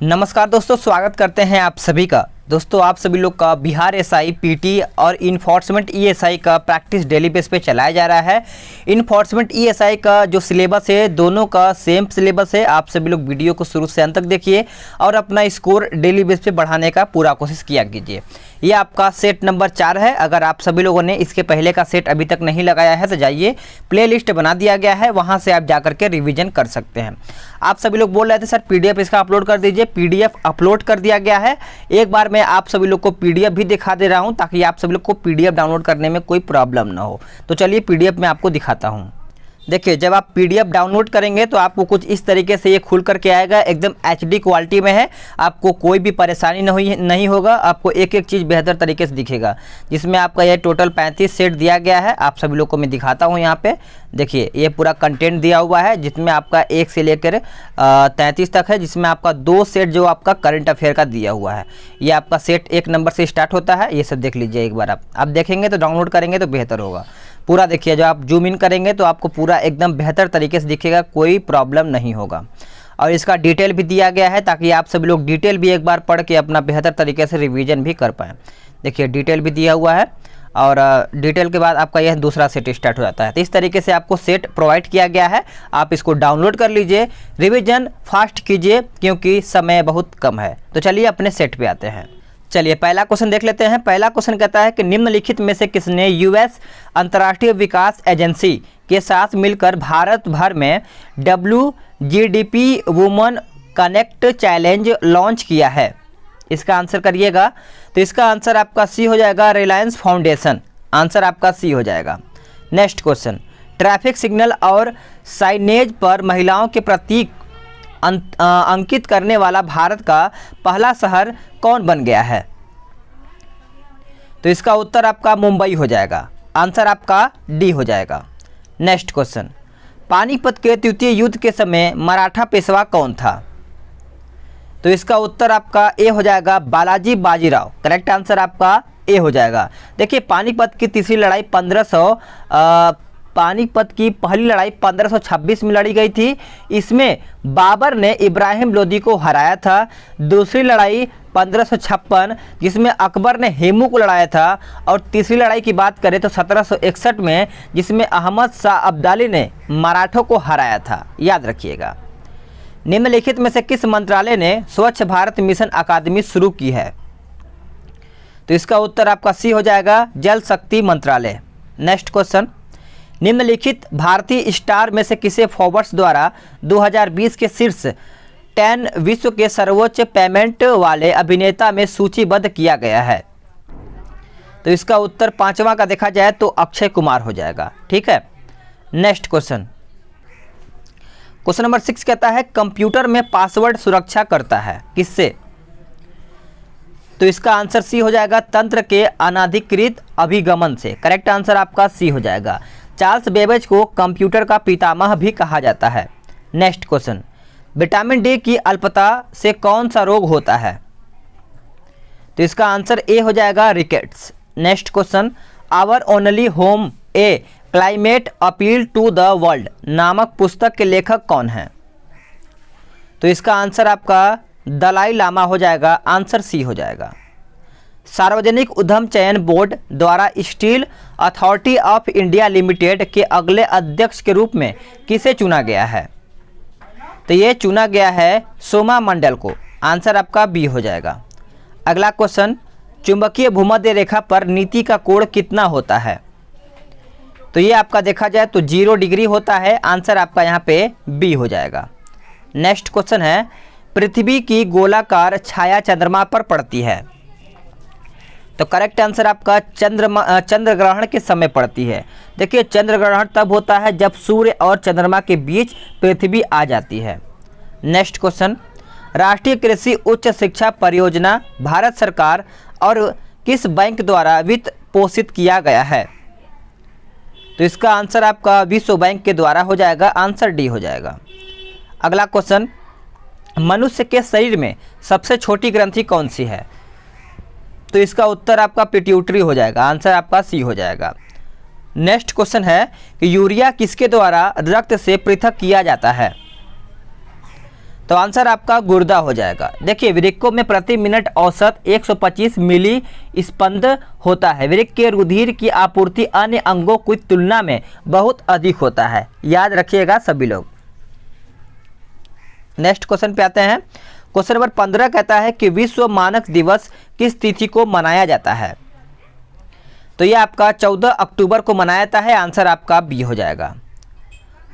नमस्कार दोस्तों, स्वागत करते हैं आप सभी का। दोस्तों आप सभी लोग का बिहार एसआई पीटी और इन्फोर्समेंट ईएसआई का प्रैक्टिस डेली बेस पे चलाया जा रहा है। इन्फोर्समेंट ईएसआई का जो सिलेबस है दोनों का सेम सिलेबस है। आप सभी लोग वीडियो को शुरू से अंत तक देखिए और अपना स्कोर डेली बेस पे बढ़ाने का पूरा कोशिश किया कीजिए। ये आपका सेट नंबर 4 है। अगर आप सभी लोगों ने इसके पहले का सेट अभी तक नहीं लगाया है तो जाइए, प्ले लिस्ट बना दिया गया है, वहाँ से आप जा करके रिविजन कर सकते हैं। आप सभी लोग बोल रहे थे सर पीडीएफ इसका अपलोड कर दीजिए। पीडीएफ अपलोड कर दिया गया है। एक बार मैं आप सभी लोग को पीडीएफ भी दिखा दे रहा हूं ताकि आप सभी लोग को पीडीएफ डाउनलोड करने में कोई प्रॉब्लम ना हो। तो चलिए पीडीएफ मैं आपको दिखाता हूं। देखिए, जब आप पीडीएफ डाउनलोड करेंगे तो आपको कुछ इस तरीके से ये खुल करके आएगा। एकदम एचडी क्वालिटी में है, आपको कोई भी परेशानी नहीं होगा। आपको एक एक चीज़ बेहतर तरीके से दिखेगा, जिसमें आपका ये टोटल 35 सेट दिया गया है। आप सभी लोग को मैं दिखाता हूँ। यहाँ पे देखिए, ये पूरा कंटेंट दिया हुआ है जिसमें आपका 1 से लेकर 33 तक है, जिसमें आपका 2 सेट जो आपका करंट अफेयर का दिया हुआ है। ये आपका सेट 1 नंबर से स्टार्ट होता है। ये सब देख लीजिए एक बार। आप देखेंगे तो डाउनलोड करेंगे तो बेहतर होगा। पूरा देखिए, जब आप जूम इन करेंगे तो आपको पूरा एकदम बेहतर तरीके से दिखेगा, कोई प्रॉब्लम नहीं होगा। और इसका डिटेल भी दिया गया है ताकि आप सभी लोग डिटेल भी एक बार पढ़ के अपना बेहतर तरीके से रिवीजन भी कर पाएँ। देखिए, डिटेल भी दिया हुआ है और डिटेल के बाद आपका यह दूसरा सेट स्टार्ट हो जाता है। तो इस तरीके से आपको सेट प्रोवाइड किया गया है। आप इसको डाउनलोड कर लीजिए, रिवीजन फास्ट कीजिए क्योंकि समय बहुत कम है। तो चलिए अपने सेट पे आते हैं। चलिए पहला क्वेश्चन देख लेते हैं। पहला क्वेश्चन कहता है कि निम्नलिखित में से किसने यूएस अंतर्राष्ट्रीय विकास एजेंसी के साथ मिलकर भारत भर में WGDP woman connect challenge launch किया है? इसका आंसर करिएगा। तो इसका आंसर आपका सी हो जाएगा, रिलायंस फाउंडेशन। आंसर आपका सी हो जाएगा। नेक्स्ट क्वेश्चन, ट्रैफिक सिग्नल और साइनेज पर महिलाओं के प्रतीक अंकित करने वाला भारत का पहला शहर कौन बन गया है? तो इसका उत्तर आपका मुंबई हो जाएगा। आंसर आपका डी हो जाएगा। नेक्स्ट क्वेश्चन, पानीपत के तृतीय युद्ध के समय मराठा पेशवा कौन था? तो इसका उत्तर आपका ए हो जाएगा, बालाजी बाजीराव। करेक्ट आंसर आपका ए हो जाएगा। देखिए, पानीपत की तीसरी लड़ाई पानीपत की पहली लड़ाई 1526 में लड़ी गई थी। इसमें बाबर ने इब्राहिम लोदी को हराया था। दूसरी लड़ाई 1556 जिसमें अकबर ने हेमू को लड़ाया था। और तीसरी लड़ाई की बात करें तो 1761 में, जिसमें अहमद शाह अब्दाली ने मराठों को हराया था। याद रखिएगा। निम्नलिखित में से किस मंत्रालय ने स्वच्छ भारत मिशन अकादमी शुरू की है? तो इसका उत्तर आपका सी हो जाएगा, जल शक्ति मंत्रालय। नेक्स्ट क्वेश्चन, निम्नलिखित भारतीय स्टार में से किसे फोर्ब्स द्वारा 2020 के शीर्ष 10 विश्व के सर्वोच्च पेमेंट वाले अभिनेता में सूचीबद्ध किया गया है? तो इसका उत्तर पांचवा का देखा जाए तो अक्षय कुमार हो जाएगा। ठीक है। नेक्स्ट क्वेश्चन, क्वेश्चन नंबर 6 कहता है कंप्यूटर में पासवर्ड सुरक्षा करता है किससे? तो इसका आंसर सी हो जाएगा, तंत्र के अनाधिकृत अभिगमन से। करेक्ट आंसर आपका सी हो जाएगा। चार्ल्स बेबेज को कंप्यूटर का पितामह भी कहा जाता है। नेक्स्ट क्वेश्चन, विटामिन डी की अल्पता से कौन सा रोग होता है? तो इसका आंसर ए हो जाएगा, rickets. Next question, our only home a climate appeal to the world नामक पुस्तक के लेखक कौन हैं? तो इसका आंसर आपका दलाई लामा हो जाएगा। आंसर सी हो जाएगा। सार्वजनिक उद्यम चयन बोर्ड द्वारा steel authority of India limited के अगले अध्यक्ष के रूप में किसे चुना गया है? तो ये चुना गया है सोमा मंडल को। आंसर आपका बी हो जाएगा। अगला क्वेश्चन, चुंबकीय भूमध्य रेखा पर नीति का कोण कितना होता है? तो ये आपका देखा जाए तो 0 डिग्री होता है। आंसर आपका यहाँ पे बी हो जाएगा। नेक्स्ट क्वेश्चन है, पृथ्वी की गोलाकार छाया चंद्रमा पर पड़ती है? तो करेक्ट आंसर आपका चंद्र ग्रहण के समय पड़ती है। देखिए, चंद्र ग्रहण तब होता है जब सूर्य और चंद्रमा के बीच पृथ्वी आ जाती है। नेक्स्ट क्वेश्चन, राष्ट्रीय कृषि उच्च शिक्षा परियोजना भारत सरकार और किस बैंक द्वारा वित्त पोषित किया गया है? तो इसका आंसर आपका विश्व बैंक के द्वारा हो जाएगा। आंसर डी हो जाएगा। अगला क्वेश्चन, मनुष्य के शरीर में सबसे छोटी ग्रंथि कौन सी है? तो इसका उत्तर आपका पिट्यूटरी हो जाएगा। आंसर आपका सी हो जाएगा। नेक्स्ट क्वेश्चन है कि यूरिया किसके द्वारा रक्त से पृथक किया जाता है? तो आंसर आपका गुर्दा हो जाएगा। देखिए वृक्कों में प्रति मिनट औसत 125 मिली स्पंद होता है। वृक्क के रुधिर की आपूर्ति अन्य अंगों की तुलना में बहुत अधिक होता है, याद रखिएगा सभी लोग। नेक्स्ट क्वेश्चन पे आते हैं। क्वेश्चन नंबर 15 कहता है कि विश्व मानक दिवस किस तिथि को मनाया जाता है? तो ये आपका 14 अक्टूबर को मनाया जाता है। आंसर आपका बी हो जाएगा।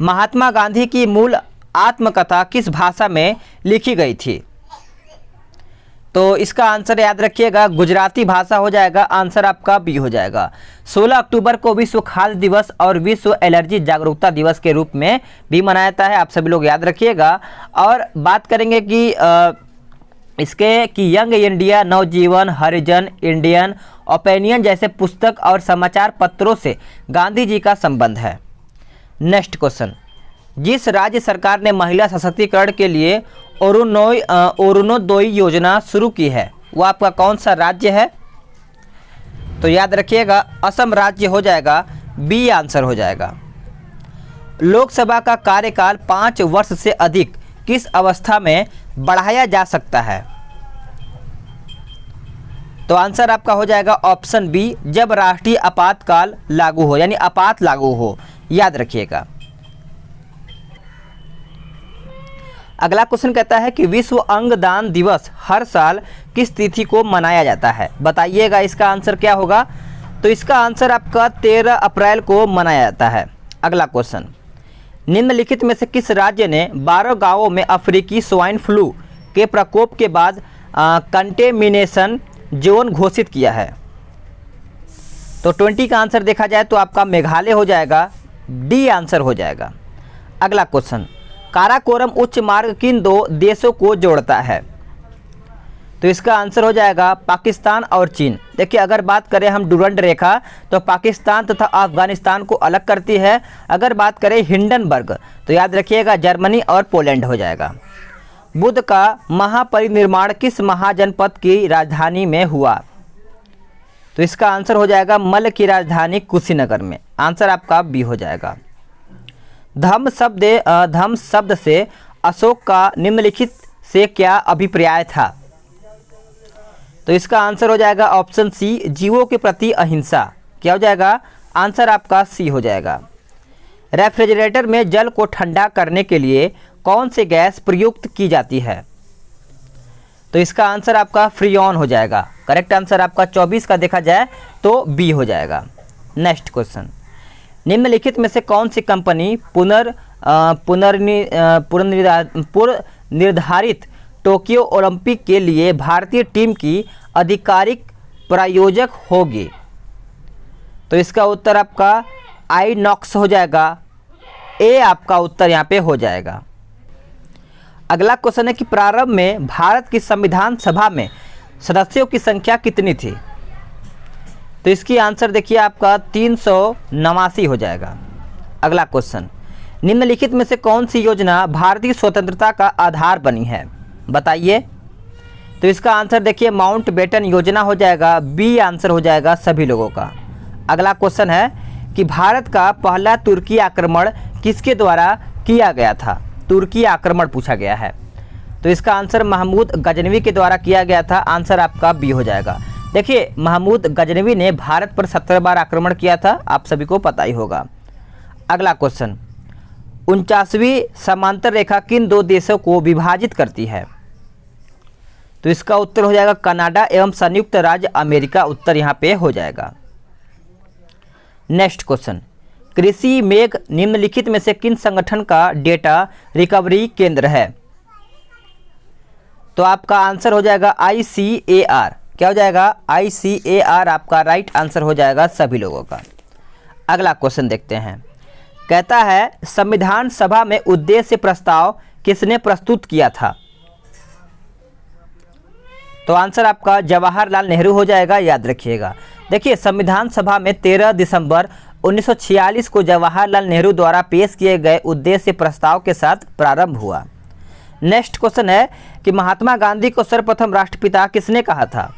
महात्मा गांधी की मूल आत्मकथा किस भाषा में लिखी गई थी? तो इसका आंसर याद रखिएगा गुजराती भाषा हो जाएगा। आंसर आपका बी हो जाएगा। 16 अक्टूबर को विश्व खाद्य दिवस और विश्व एलर्जी जागरूकता दिवस के रूप में भी मनाया जाता है, आप सभी लोग याद रखिएगा। और बात करेंगे कि इसके कि यंग इंडिया, नवजीवन, हरिजन, इंडियन ओपिनियन जैसे पुस्तक और समाचार पत्रों से गांधी जी का संबंध है। नेक्स्ट क्वेश्चन, जिस राज्य सरकार ने महिला सशक्तिकरण के लिए अरुणोदय योजना शुरू की है वो आपका कौन सा राज्य है? तो याद रखिएगा असम राज्य हो जाएगा। बी आंसर हो जाएगा। लोकसभा का कार्यकाल 5 वर्ष से अधिक किस अवस्था में बढ़ाया जा सकता है? तो आंसर आपका हो जाएगा ऑप्शन बी, जब राष्ट्रीय आपातकाल लागू हो, यानी आपात लागू हो, याद रखिएगा। अगला क्वेश्चन कहता है कि विश्व अंगदान दिवस हर साल किस तिथि को मनाया जाता है? बताइएगा इसका आंसर क्या होगा। तो इसका आंसर आपका 13 अप्रैल को मनाया जाता है। अगला क्वेश्चन, निम्नलिखित में से किस राज्य ने 12 गांवों में अफ्रीकी स्वाइन फ्लू के प्रकोप के बाद कंटेमिनेशन जोन घोषित किया है? तो 20 का आंसर देखा जाए तो आपका मेघालय हो जाएगा। डी आंसर हो जाएगा। अगला क्वेश्चन, काराकोरम उच्च मार्ग किन 2 देशों को जोड़ता है? तो इसका आंसर हो जाएगा पाकिस्तान और चीन। देखिए अगर बात करें हम डुरंड रेखा तो पाकिस्तान तथा अफगानिस्तान को अलग करती है। अगर बात करें हिंडनबर्ग तो याद रखिएगा जर्मनी और पोलैंड हो जाएगा। बुद्ध का महापरिनिर्वाण किस महाजनपद की राजधानी में हुआ? तो इसका आंसर हो जाएगा मल्ल की राजधानी कुशीनगर में। आंसर आपका बी हो जाएगा। धम्म शब्द से अशोक का निम्नलिखित से क्या अभिप्राय था? तो इसका आंसर हो जाएगा ऑप्शन सी, जीवों के प्रति अहिंसा। क्या हो जाएगा? आंसर आपका सी हो जाएगा। रेफ्रिजरेटर में जल को ठंडा करने के लिए कौन सी गैस प्रयुक्त की जाती है? तो इसका आंसर आपका फ्रीऑन हो जाएगा। करेक्ट आंसर आपका 24 का देखा जाए तो बी हो जाएगा। नेक्स्ट क्वेश्चन, निम्नलिखित में से कौन सी कंपनी पूर्वनिर्धारित टोक्यो ओलंपिक के लिए भारतीय टीम की आधिकारिक प्रायोजक होगी? तो इसका उत्तर आपका आइनॉक्स हो जाएगा। ए आपका उत्तर यहाँ पे हो जाएगा। अगला क्वेश्चन है कि प्रारंभ में भारत की संविधान सभा में सदस्यों की संख्या कितनी थी? तो इसकी आंसर देखिए आपका 389 हो जाएगा। अगला क्वेश्चन, निम्नलिखित में से कौन सी योजना भारतीय स्वतंत्रता का आधार बनी है? बताइए। तो इसका आंसर देखिए माउंट बेटन योजना हो जाएगा। बी आंसर हो जाएगा सभी लोगों का। अगला क्वेश्चन है कि भारत का पहला तुर्की आक्रमण किसके द्वारा किया गया था? तुर्की आक्रमण पूछा गया है। तो इसका आंसर महमूद गजनवी के द्वारा किया गया था। आंसर आपका बी हो जाएगा। देखिए महमूद गजनवी ने भारत पर 17 बार आक्रमण किया था, आप सभी को पता ही होगा। अगला क्वेश्चन, 49वीं समांतर रेखा किन 2 देशों को विभाजित करती है? तो इसका उत्तर हो जाएगा कनाडा एवं संयुक्त राज्य अमेरिका। उत्तर यहाँ पे हो जाएगा। नेक्स्ट क्वेश्चन, कृषि मेघ निम्नलिखित में से किन संगठन का डेटा रिकवरी केंद्र है? तो आपका आंसर हो जाएगा ICAR। क्या हो जाएगा? ICAR आपका राइट आंसर हो जाएगा सभी लोगों का। अगला क्वेश्चन देखते हैं। कहता है संविधान सभा में उद्देश्य प्रस्ताव किसने प्रस्तुत किया था? तो आंसर आपका जवाहरलाल नेहरू हो जाएगा, याद रखिएगा। देखिए संविधान सभा में 13 दिसंबर 1946 को जवाहरलाल नेहरू द्वारा पेश किए गए उद्देश्य प्रस्ताव के साथ प्रारंभ हुआ। नेक्स्ट क्वेश्चन है कि महात्मा गांधी को सर्वप्रथम राष्ट्रपिता किसने कहा था?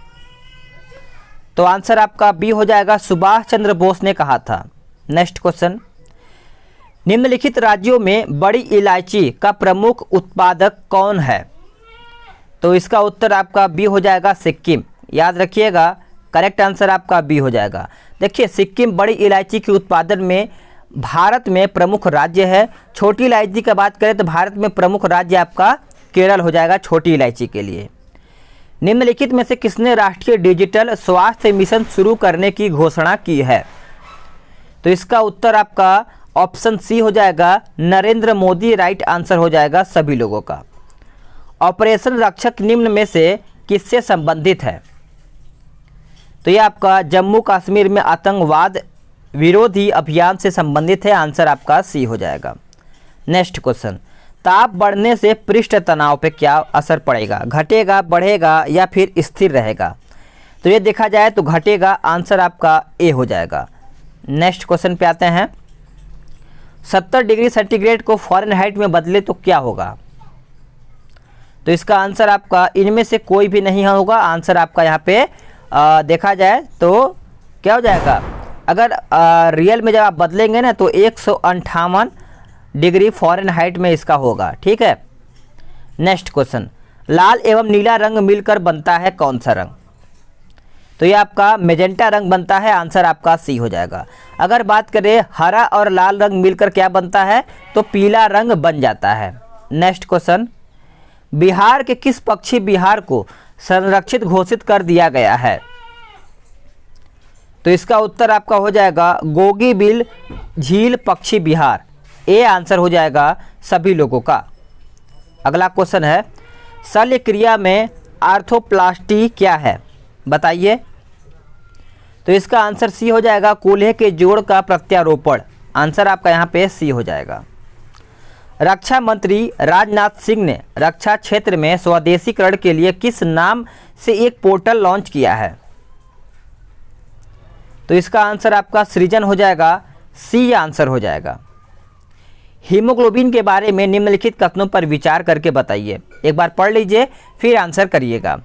तो आंसर आपका बी हो जाएगा सुभाष चंद्र बोस ने कहा था। नेक्स्ट क्वेश्चन, निम्नलिखित राज्यों में बड़ी इलायची का प्रमुख उत्पादक कौन है? तो इसका उत्तर आपका बी हो जाएगा सिक्किम। याद रखिएगा, करेक्ट आंसर आपका बी हो जाएगा। देखिए, सिक्किम बड़ी इलायची के उत्पादन में भारत में प्रमुख राज्य है। छोटी इलायची की बात करें तो भारत में प्रमुख राज्य आपका केरल हो जाएगा छोटी इलायची के लिए। निम्नलिखित में से किसने राष्ट्रीय डिजिटल स्वास्थ्य मिशन शुरू करने की घोषणा की है? तो इसका उत्तर आपका ऑप्शन सी हो जाएगा, नरेंद्र मोदी। राइट आंसर हो जाएगा सभी लोगों का। ऑपरेशन रक्षक निम्न में से किससे संबंधित है? तो ये आपका जम्मू कश्मीर में आतंकवाद विरोधी अभियान से संबंधित है। आंसर आपका सी हो जाएगा। नेक्स्ट क्वेश्चन, ताप बढ़ने से पृष्ठ तनाव पे क्या असर पड़ेगा? घटेगा, बढ़ेगा या फिर स्थिर रहेगा? तो ये देखा जाए तो घटेगा। आंसर आपका ए हो जाएगा। नेक्स्ट क्वेश्चन पे आते हैं, 70 डिग्री सेंटीग्रेड को फ़ारेनहाइट में बदले तो क्या होगा? तो इसका आंसर आपका इनमें से कोई भी नहीं होगा। आंसर आपका यहाँ पे देखा जाए तो क्या हो जाएगा? अगर रियल में जब आप बदलेंगे ना तो 158 डिग्री फ़ारेनहाइट में इसका होगा। ठीक है। नेक्स्ट क्वेश्चन, लाल एवं नीला रंग मिलकर बनता है कौन सा रंग? तो ये आपका मेजेंटा रंग बनता है। आंसर आपका सी हो जाएगा। अगर बात करें हरा और लाल रंग मिलकर क्या बनता है? तो पीला रंग बन जाता है। नेक्स्ट क्वेश्चन, बिहार के किस पक्षी विहार को संरक्षित घोषित कर दिया गया है? तो इसका उत्तर आपका हो जाएगा गोगीबिल झील पक्षी विहार। ए आंसर हो जाएगा सभी लोगों का। अगला क्वेश्चन है, शल्य क्रिया में आर्थोप्लास्टी क्या है? बताइए। तो इसका आंसर सी हो जाएगा, कूल्हे के जोड़ का प्रत्यारोपण। आंसर आपका यहाँ पे सी हो जाएगा। रक्षा मंत्री राजनाथ सिंह ने रक्षा क्षेत्र में स्वदेशीकरण के लिए किस नाम से एक पोर्टल लॉन्च किया है? तो इसका आंसर आपका सृजन हो जाएगा। सी आंसर हो जाएगा। हीमोग्लोबिन के बारे में निम्नलिखित कथनों पर विचार करके बताइए। एक बार पढ़ लीजिए फिर आंसर करिएगा।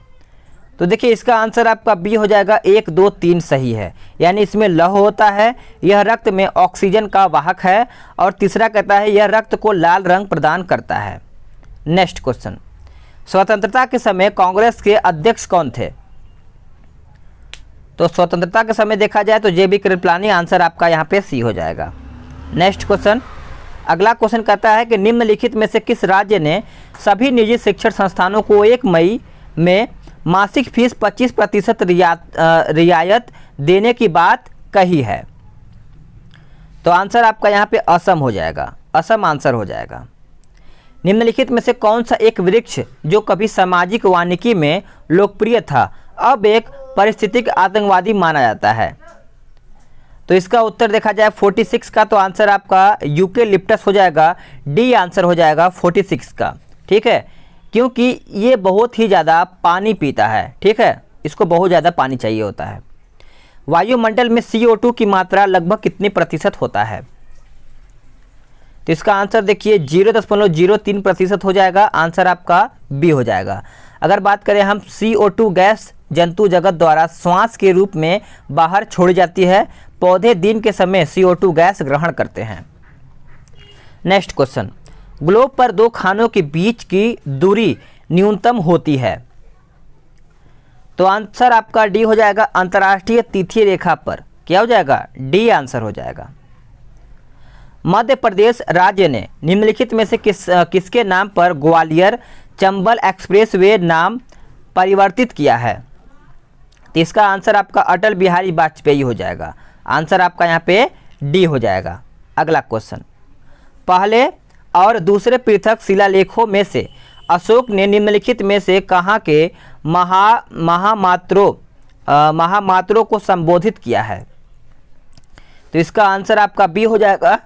तो देखिए, इसका आंसर आपका बी हो जाएगा। 1, 2, 3 सही है। यानी इसमें लौह होता है, यह रक्त में ऑक्सीजन का वाहक है, और तीसरा कहता है यह रक्त को लाल रंग प्रदान करता है। नेक्स्ट क्वेश्चन, स्वतंत्रता के समय कांग्रेस के अध्यक्ष कौन थे? तो स्वतंत्रता के समय देखा जाए तो जे बी कृपलानी। आंसर आपका यहाँ पे सी हो जाएगा। नेक्स्ट क्वेश्चन, अगला क्वेश्चन कहता है कि निम्नलिखित में से किस राज्य ने सभी निजी शिक्षण संस्थानों को 1 मई में मासिक फीस 25% रियायत देने की बात कही है? तो आंसर आपका यहाँ पे असम हो जाएगा। असम आंसर हो जाएगा। निम्नलिखित में से कौन सा एक वृक्ष जो कभी सामाजिक वानिकी में लोकप्रिय था अब एक पारिस्थितिक आतंकवादी माना जाता है? तो इसका उत्तर देखा जाए 46 का, तो आंसर आपका यूकेलिप्टस हो जाएगा। डी आंसर हो जाएगा 46 का। ठीक है, क्योंकि ये बहुत ही ज़्यादा पानी पीता है। ठीक है, इसको बहुत ज़्यादा पानी चाहिए होता है। वायुमंडल में CO2 की मात्रा लगभग कितनी प्रतिशत होता है? तो इसका आंसर देखिए 0.03% हो जाएगा। आंसर आपका बी हो जाएगा। अगर बात करें हम, CO2 गैस जंतु जगत द्वारा श्वास के रूप में बाहर छोड़ी जाती है। पौधे दिन के समय CO2 गैस ग्रहण करते हैं। नेक्स्ट क्वेश्चन, ग्लोब पर 2 खानों के बीच की दूरी न्यूनतम होती है? तो आंसर आपका डी हो जाएगा, अंतर्राष्ट्रीय तिथि रेखा पर। क्या हो जाएगा? डी आंसर हो जाएगा। मध्य प्रदेश राज्य ने निम्नलिखित में से किसके नाम पर ग्वालियर चंबल एक्सप्रेसवे नाम परिवर्तित किया है? तो इसका आंसर आपका अटल बिहारी वाजपेयी हो जाएगा। आंसर आपका यहाँ पे डी हो जाएगा। अगला क्वेश्चन, पहले और दूसरे पृथक शिलालेखों में से अशोक ने निम्नलिखित में से कहाँ के महामात्रों को संबोधित किया है? तो इसका आंसर आपका बी हो जाएगा,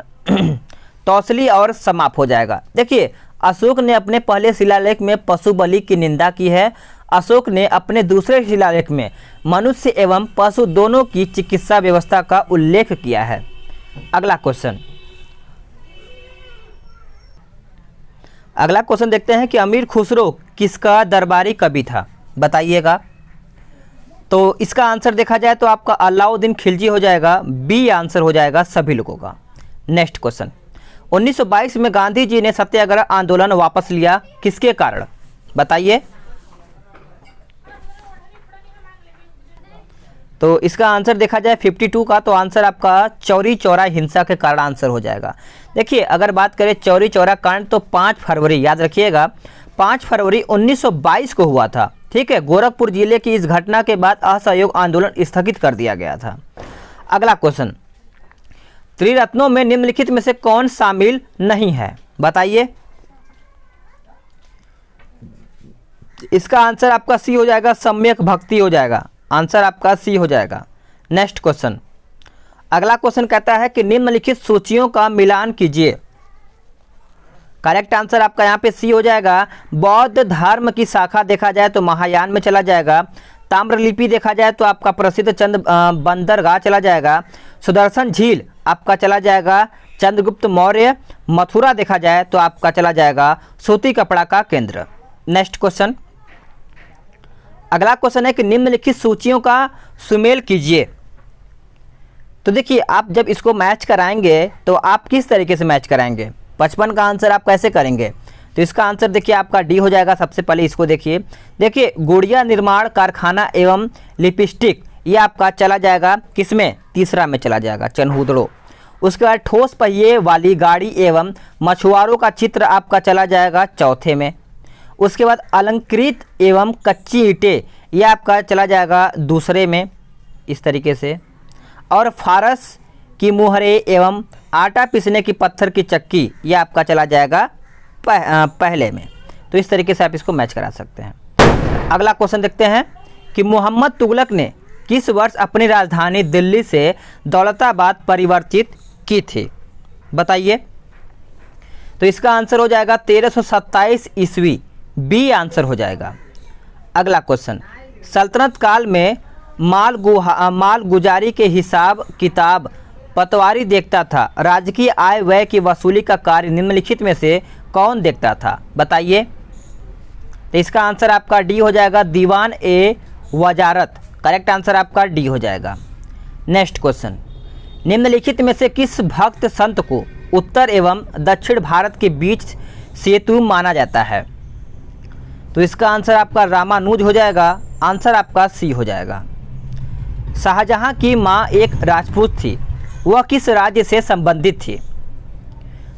तौसली और समाप हो जाएगा। देखिए, अशोक ने अपने पहले शिलालेख में पशु बलि की निंदा की है। अशोक ने अपने दूसरे शिलालेख में मनुष्य एवं पशु दोनों की चिकित्सा व्यवस्था का उल्लेख किया है। अगला क्वेश्चन देखते हैं कि अमीर खुसरो किसका दरबारी कवि था? बताइएगा। तो इसका आंसर देखा जाए तो आपका अलाउद्दीन खिलजी हो जाएगा। बी आंसर हो जाएगा सभी लोगों का। नेक्स्ट क्वेश्चन, 1922 में गांधी जी ने सत्याग्रह आंदोलन वापस लिया, किसके कारण? बताइए। तो इसका आंसर देखा जाए 52 का, तो आंसर आपका चौरी चौरा हिंसा के कारण आंसर हो जाएगा। देखिए अगर बात करें चौरी चौरा कांड, तो 5 फरवरी, याद रखिएगा 5 फरवरी 1922 को हुआ था। ठीक है, गोरखपुर जिले की इस घटना के बाद असहयोग आंदोलन स्थगित कर दिया गया था। अगला क्वेश्चन, त्रिरत्नों में निम्नलिखित में से कौन शामिल नहीं है? बताइए। इसका आंसर आपका सी हो जाएगा, सम्यक भक्ति हो जाएगा। आंसर आपका सी हो जाएगा। नेक्स्ट क्वेश्चन, अगला क्वेश्चन कहता है कि निम्नलिखित सूचियों का मिलान कीजिए। करेक्ट आंसर आपका यहाँ पे सी हो जाएगा। बौद्ध धर्म की शाखा देखा जाए तो महायान में चला जाएगा। ताम्रलिपि देखा जाए तो आपका प्रसिद्ध बंदरगाह चला जाएगा। सुदर्शन झील आपका चला जाएगा चंद्रगुप्त मौर्य। मथुरा देखा जाए तो आपका चला जाएगा सूती कपड़ा का केंद्र। नेक्स्ट क्वेश्चन, अगला क्वेश्चन है कि निम्नलिखित सूचियों का सुमेल कीजिए। तो देखिए आप जब इसको मैच कराएंगे तो आप किस तरीके से मैच कराएंगे? 55 का आंसर आप कैसे करेंगे? तो इसका आंसर देखिए आपका डी हो जाएगा। सबसे पहले इसको देखिए, गुड़िया निर्माण कारखाना एवं लिपस्टिक, ये आपका चला जाएगा किसमें? तीसरा में चला जाएगा, चनहुदड़ो। उसके बाद ठोस पहिए वाली गाड़ी एवं मछुआरों का चित्र आपका चला जाएगा चौथे में। उसके बाद अलंकृत एवं कच्ची ईंटें, ये आपका चला जाएगा दूसरे में, इस तरीके से। और फारस की मुहरे एवं आटा पीसने की पत्थर की चक्की, ये आपका चला जाएगा पहले में। तो इस तरीके से आप इसको मैच करा सकते हैं। अगला क्वेश्चन देखते हैं कि मोहम्मद तुगलक ने किस वर्ष अपनी राजधानी दिल्ली से दौलताबाद परिवर्तित की थी? बताइए। तो इसका आंसर हो जाएगा 1327 ईस्वी, बी आंसर हो जाएगा। अगला क्वेश्चन, सल्तनत काल में माल गुजारी के हिसाब किताब पटवारी देखता था। राजकीय आय व्यय की वसूली का कार्य निम्नलिखित में से कौन देखता था? बताइए। तो इसका आंसर आपका डी हो जाएगा, दीवान ए वजारत। करेक्ट आंसर आपका डी हो जाएगा। नेक्स्ट क्वेश्चन, निम्नलिखित में से किस भक्त संत को उत्तर एवं दक्षिण भारत के बीच सेतु माना जाता है? तो इसका आंसर आपका रामानुज हो जाएगा। आंसर आपका सी हो जाएगा। शाहजहां की मां एक राजपूत थी, वह किस राज्य से संबंधित थी?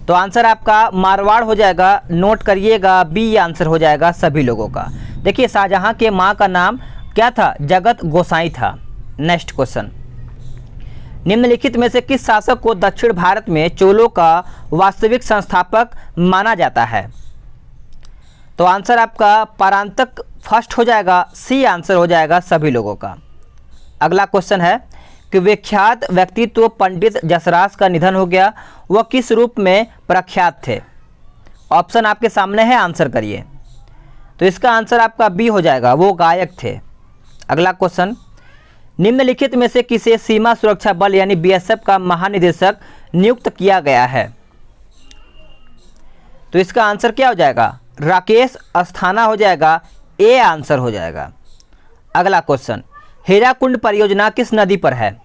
तो आंसर आपका मारवाड़ हो जाएगा। नोट करिएगा, बी आंसर हो जाएगा सभी लोगों का। देखिए शाहजहां के मां का नाम क्या था? जगत गोसाई था। नेक्स्ट क्वेश्चन, निम्नलिखित में से किस शासक को दक्षिण भारत में चोलों का वास्तविक संस्थापक माना जाता है? तो आंसर आपका परांतक फर्स्ट हो जाएगा। सी आंसर हो जाएगा सभी लोगों का। अगला क्वेश्चन है कि विख्यात व्यक्तित्व पंडित जसराज का निधन हो गया, वह किस रूप में प्रख्यात थे? ऑप्शन आपके सामने है, आंसर करिए। तो इसका आंसर आपका बी हो जाएगा, वो गायक थे। अगला क्वेश्चन, निम्नलिखित में से किसे सीमा सुरक्षा बल यानी बीएसएफ का महानिदेशक नियुक्त किया गया है? तो इसका आंसर क्या हो जाएगा? राकेश अस्थाना हो जाएगा। ए आंसर हो जाएगा। अगला क्वेश्चन, हीराकुंड परियोजना किस नदी पर है?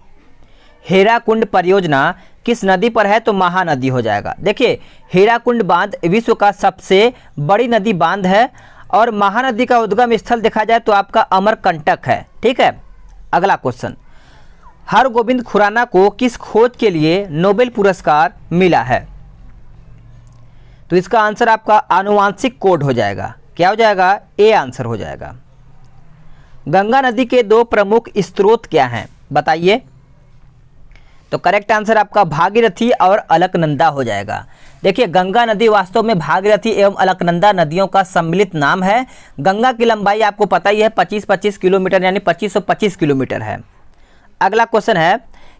हीराकुंड परियोजना किस नदी पर है? तो महानदी हो जाएगा। देखिए हीराकुंड बांध विश्व का सबसे बड़ी नदी बांध है और महानदी का उद्गम स्थल देखा जाए तो आपका अमरकंटक है। ठीक है। अगला क्वेश्चन, हरगोविंद खुराना को किस खोज के लिए नोबेल पुरस्कार मिला है? तो इसका आंसर आपका आनुवांशिक कोड हो जाएगा। क्या हो जाएगा? ए आंसर हो जाएगा। गंगा नदी के दो प्रमुख स्रोत क्या हैं? बताइए। तो करेक्ट आंसर आपका भागीरथी और अलकनंदा हो जाएगा। देखिए गंगा नदी वास्तव में भागीरथी एवं अलकनंदा नदियों का सम्मिलित नाम है। गंगा की लंबाई आपको पता ही है 25-25 किलोमीटर यानी 2525 किलोमीटर है। अगला क्वेश्चन है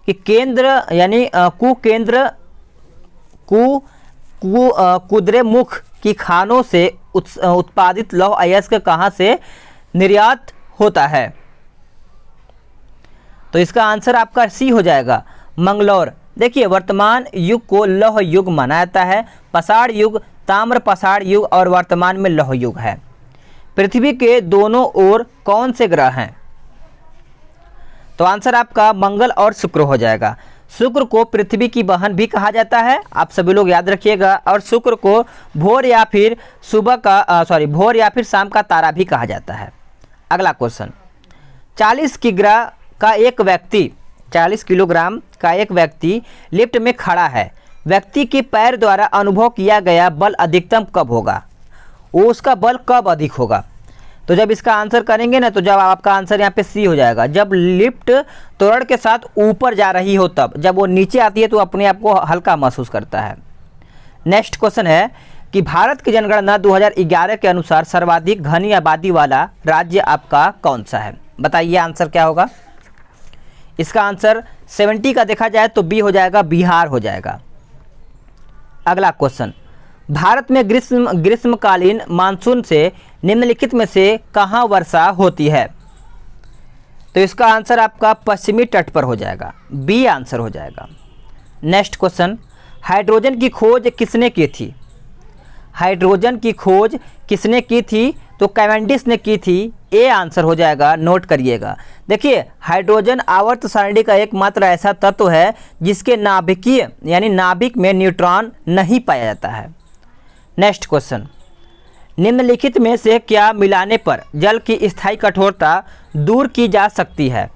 कि केंद्र यानी कुद्रेमुख की खानों से उत्पादित लौह अयस्क कहाँ से निर्यात होता है? तो इसका आंसर आपका सी हो जाएगा, मंगलौर। देखिए वर्तमान युग को लौह युग माना जाता है। पाषाण युग, ताम्र पाषाण युग और वर्तमान में लौह युग है। पृथ्वी के दोनों ओर कौन से ग्रह हैं? तो आंसर आपका मंगल और शुक्र हो जाएगा। शुक्र को पृथ्वी की बहन भी कहा जाता है, आप सभी लोग याद रखिएगा। और शुक्र को भोर या फिर भोर या फिर शाम का तारा भी कहा जाता है। अगला क्वेश्चन, 40 किलोग्राम का एक व्यक्ति लिफ्ट में खड़ा है, व्यक्ति के पैर द्वारा अनुभव किया गया बल अधिकतम कब होगा? वो उसका बल कब अधिक होगा? तो जब इसका आंसर करेंगे ना, तो जब आपका आंसर यहाँ पे सी हो जाएगा। जब लिफ्ट त्वरण के साथ ऊपर जा रही हो तब, जब वो नीचे आती है तो अपने आप को हल्का महसूस करता है। नेक्स्ट क्वेश्चन है कि भारत की जनगणना 2011 के अनुसार सर्वाधिक घनी आबादी वाला राज्य आपका कौन सा है? बताइए आंसर क्या होगा। इसका आंसर 70 का देखा जाए तो बी हो जाएगा, बिहार हो जाएगा। अगला क्वेश्चन, भारत में ग्रीष्मकालीन मानसून से निम्नलिखित में से कहाँ वर्षा होती है? तो इसका आंसर आपका पश्चिमी तट पर हो जाएगा, बी आंसर हो जाएगा। नेक्स्ट क्वेश्चन, हाइड्रोजन की खोज किसने की थी? हाइड्रोजन की खोज किसने की थी? तो कैवेंडिश ने की थी, ए आंसर हो जाएगा, नोट करिएगा। देखिए, हाइड्रोजन आवर्त सारणी का एकमात्र ऐसा तत्व है जिसके नाभिकीय यानी नाभिक में न्यूट्रॉन नहीं पाया जाता है। नेक्स्ट क्वेश्चन, निम्नलिखित में से क्या मिलाने पर जल की स्थायी कठोरता दूर की जा सकती है?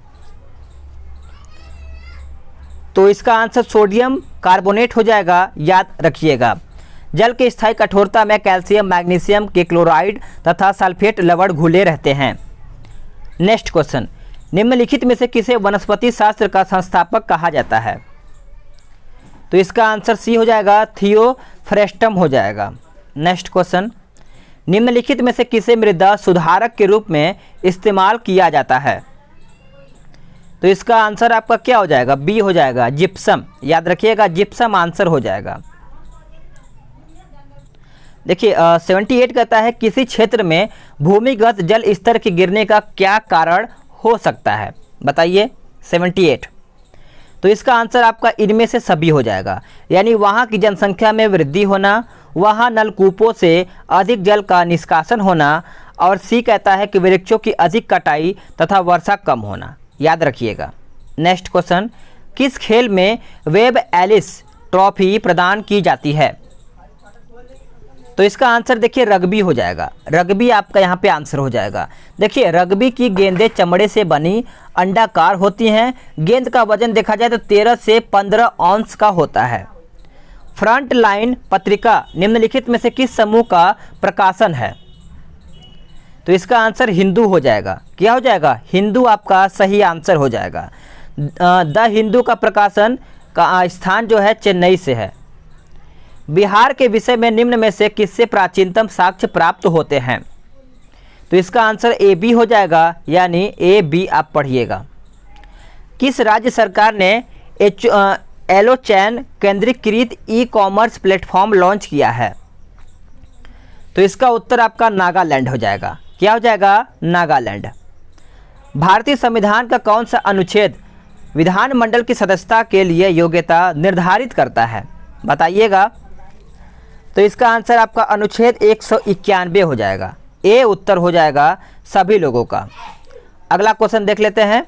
तो इसका आंसर सोडियम कार्बोनेट हो जाएगा, याद रखिएगा। जल की स्थायी कठोरता में कैल्शियम, मैग्नीशियम के क्लोराइड तथा सल्फेट लवण घुले रहते हैं। नेक्स्ट क्वेश्चन, निम्नलिखित में से किसे वनस्पति शास्त्र का संस्थापक कहा जाता है? तो इसका आंसर सी हो जाएगा, थियोफ्रेस्टम हो जाएगा। नेक्स्ट क्वेश्चन, निम्नलिखित में से किसे मृदा सुधारक के रूप में इस्तेमाल किया जाता है? तो इसका आंसर आपका क्या हो जाएगा? बी हो जाएगा, जिप्सम। याद रखिएगा, जिप्सम आंसर हो जाएगा। देखिए 78 कहता है किसी क्षेत्र में भूमिगत जल स्तर के गिरने का क्या कारण हो सकता है? बताइए 78। तो इसका आंसर आपका इनमें से सभी हो जाएगा, यानी वहाँ की जनसंख्या में वृद्धि होना, वहाँ नलकूपों से अधिक जल का निष्कासन होना, और सी कहता है कि वृक्षों की अधिक कटाई तथा वर्षा कम होना। याद रखिएगा। नेक्स्ट क्वेश्चन, किस खेल में वेब एलिस ट्रॉफी प्रदान की जाती है? तो इसका आंसर देखिए रग्बी हो जाएगा, रग्बी आपका यहाँ पे आंसर हो जाएगा। देखिए रग्बी की गेंदें चमड़े से बनी अंडाकार होती हैं, गेंद का वजन देखा जाए तो 13 से 15 औंस का होता है। फ्रंट लाइन पत्रिका निम्नलिखित में से किस समूह का प्रकाशन है? तो इसका आंसर हिंदू हो जाएगा। क्या हो जाएगा? हिंदू आपका सही आंसर हो जाएगा। द हिंदू का प्रकाशन का स्थान जो है चेन्नई से है। बिहार के विषय में निम्न में से किससे प्राचीनतम साक्ष्य प्राप्त होते हैं? तो इसका आंसर ए बी हो जाएगा, यानी ए बी आप पढ़िएगा। किस राज्य सरकार ने एलोचैन केंद्रीकृत ई कॉमर्स प्लेटफॉर्म लॉन्च किया है? तो इसका उत्तर आपका नागालैंड हो जाएगा। क्या हो जाएगा? नागालैंड। भारतीय संविधान का कौन सा अनुच्छेद विधानमंडल की सदस्यता के लिए योग्यता निर्धारित करता है? बताइएगा। तो इसका आंसर आपका अनुच्छेद 191 हो जाएगा, ए उत्तर हो जाएगा सभी लोगों का। अगला क्वेश्चन देख लेते हैं।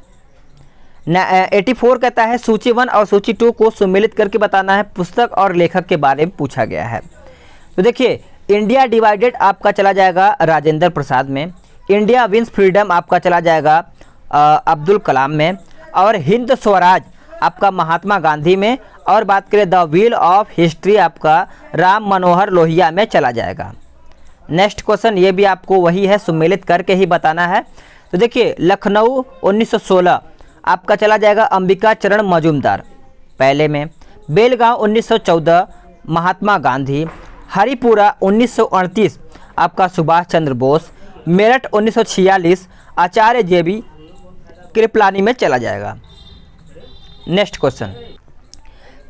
84 कहता है सूची 1 और सूची 2 को सम्मिलित करके बताना है, पुस्तक और लेखक के बारे में पूछा गया है। तो देखिए इंडिया डिवाइडेड आपका चला जाएगा राजेंद्र प्रसाद में, इंडिया विंस फ्रीडम आपका चला जाएगा अब्दुल कलाम में, और हिंद स्वराज आपका महात्मा गांधी में, और बात करें द व्हील ऑफ हिस्ट्री आपका राम मनोहर लोहिया में चला जाएगा। नेक्स्ट क्वेश्चन ये भी आपको वही है, सम्मिलित करके ही बताना है। तो देखिए लखनऊ 1916 आपका चला जाएगा अंबिका चरण मजूमदार पहले में, बेलगांव 1914 महात्मा गांधी, हरिपुरा 1938 आपका सुभाष चंद्र बोस, मेरठ 1946 आचार्य JB कृपलानी में चला जाएगा। नेक्स्ट क्वेश्चन,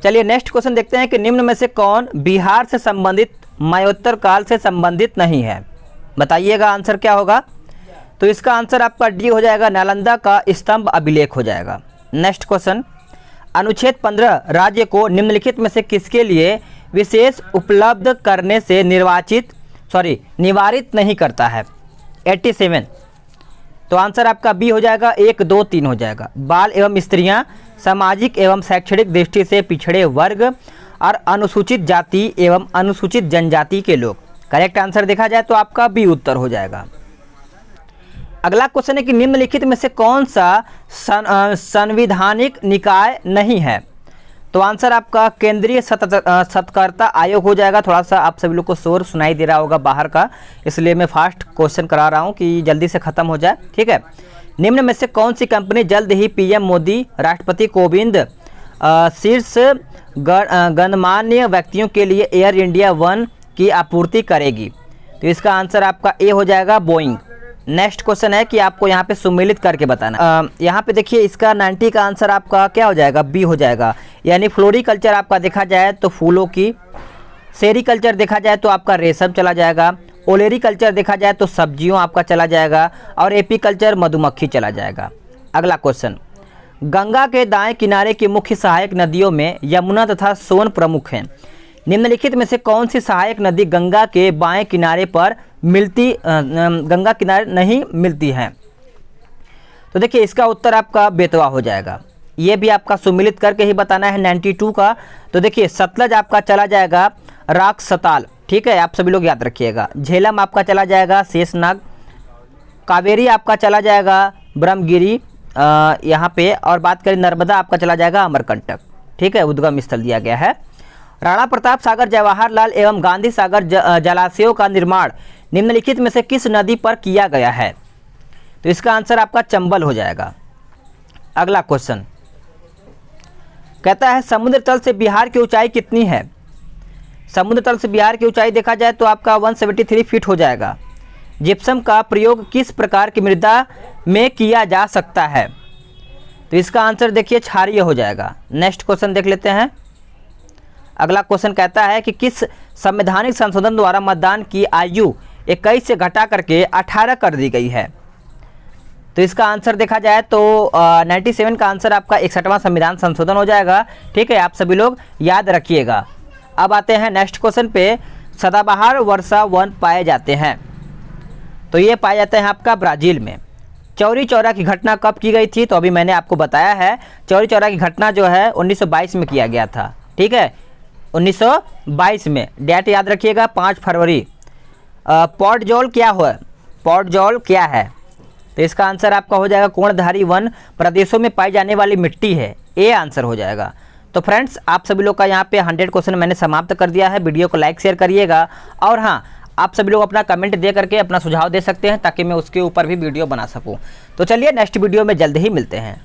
चलिए नेक्स्ट क्वेश्चन देखते हैं कि निम्न में से कौन बिहार से संबंधित मयोत्तर काल से संबंधित नहीं है? बताइएगा आंसर क्या होगा। तो इसका आंसर आपका डी हो जाएगा, नालंदा का स्तंभ अभिलेख हो जाएगा। नेक्स्ट क्वेश्चन, अनुच्छेद 15 राज्य को निम्नलिखित में से किसके लिए विशेष उपलब्ध करने से निवारित नहीं करता है? 87। तो आंसर आपका बी हो जाएगा, 1 2 3 हो जाएगा। बाल एवं स्त्रियां सामाजिक एवं शैक्षणिक दृष्टि से पिछड़े वर्ग और अनुसूचित जाति एवं अनुसूचित जनजाति के लोग। करेक्ट आंसर देखा जाए तो आपका बी उत्तर हो जाएगा। अगला क्वेश्चन है कि निम्नलिखित में से कौन सा संवैधानिक निकाय नहीं है? तो आंसर आपका केंद्रीय सतर्कता आयोग हो जाएगा। थोड़ा सा आप सभी लोग को शोर सुनाई दे रहा होगा बाहर का, इसलिए मैं फास्ट क्वेश्चन करा रहा हूँ कि जल्दी से ख़त्म हो जाए। ठीक है, निम्न में से कौन सी कंपनी जल्द ही पीएम मोदी, राष्ट्रपति कोविंद, शीर्ष गणमान्य व्यक्तियों के लिए एयर इंडिया वन की आपूर्ति करेगी? तो इसका आंसर आपका ए हो जाएगा, बोइंग। नेक्स्ट क्वेश्चन है कि आपको यहाँ पे सुमेलित करके बताना। यहाँ पे देखिए इसका 90 का आंसर आपका क्या हो जाएगा? बी हो जाएगा। यानी फ्लोरिकल्चर आपका देखा जाए तो फूलों की, सेरिकल्चर देखा जाए तो आपका रेशम चला जाएगा, ओलेरिकल्चर देखा जाए तो सब्जियों आपका चला जाएगा, और एपीकल्चर मधुमक्खी चला जाएगा। अगला क्वेश्चन, गंगा के दाएं किनारे की मुख्य सहायक नदियों में यमुना तथा सोन प्रमुख हैं। निम्नलिखित में से कौन सी सहायक नदी गंगा के बाएं किनारे पर गंगा किनारे नहीं मिलती है? तो देखिए इसका उत्तर आपका बेतवा हो जाएगा। ये भी आपका सुमिलित करके ही बताना है 92 का। तो देखिए सतलज आपका चला जाएगा राक सताल, ठीक है, आप सभी लोग याद रखिएगा। झेलम आपका चला जाएगा शेषनाग, कावेरी आपका चला जाएगा ब्रह्मगिरी यहाँ पे, और बात करें नर्मदा आपका चला जाएगा अमरकंटक, ठीक है, उद्गम स्थल दिया गया है। राणा प्रताप सागर, जवाहरलाल एवं गांधी सागर जलाशयों का निर्माण निम्नलिखित में से किस नदी पर किया गया है? तो इसका आंसर आपका चंबल हो जाएगा। अगला क्वेश्चन कहता है समुद्र तल से बिहार की ऊंचाई कितनी है? समुद्र तल से बिहार की ऊंचाई देखा जाए तो आपका 173 फीट हो जाएगा। जिप्सम का प्रयोग किस प्रकार की मृदा में किया जा सकता है? तो इसका आंसर देखिए क्षारीय हो जाएगा। नेक्स्ट क्वेश्चन देख लेते हैं। अगला क्वेश्चन कहता है कि किस संवैधानिक संशोधन द्वारा मतदान की आयु 21 से घटा करके 18 कर दी गई है? तो इसका आंसर देखा जाए तो 97 का आंसर आपका 61वां संविधान संशोधन हो जाएगा। ठीक है, आप सभी लोग याद रखिएगा। अब आते हैं नेक्स्ट क्वेश्चन पे। सदाबहार वर्षा वन पाए जाते हैं, तो ये पाए जाते हैं आपका ब्राज़ील में। चौरी चौरा की घटना कब की गई थी? तो अभी मैंने आपको बताया है, चौरी चौरा की घटना जो है 1922 में किया गया था। ठीक है, 1922 में, डेट याद रखिएगा 5 फरवरी। पॉटजोल क्या हुआ? पॉटजोल क्या है? तो इसका आंसर आपका हो जाएगा कोणधारी वन प्रदेशों में पाई जाने वाली मिट्टी है, ए आंसर हो जाएगा। तो फ्रेंड्स आप सभी लोग का यहाँ पे 100 क्वेश्चन मैंने समाप्त कर दिया है। वीडियो को लाइक शेयर करिएगा, और हाँ आप सभी लोग अपना कमेंट दे करके अपना सुझाव दे सकते हैं ताकि मैं उसके ऊपर भी वीडियो बना सकूँ। तो चलिए नेक्स्ट वीडियो में जल्द ही मिलते हैं।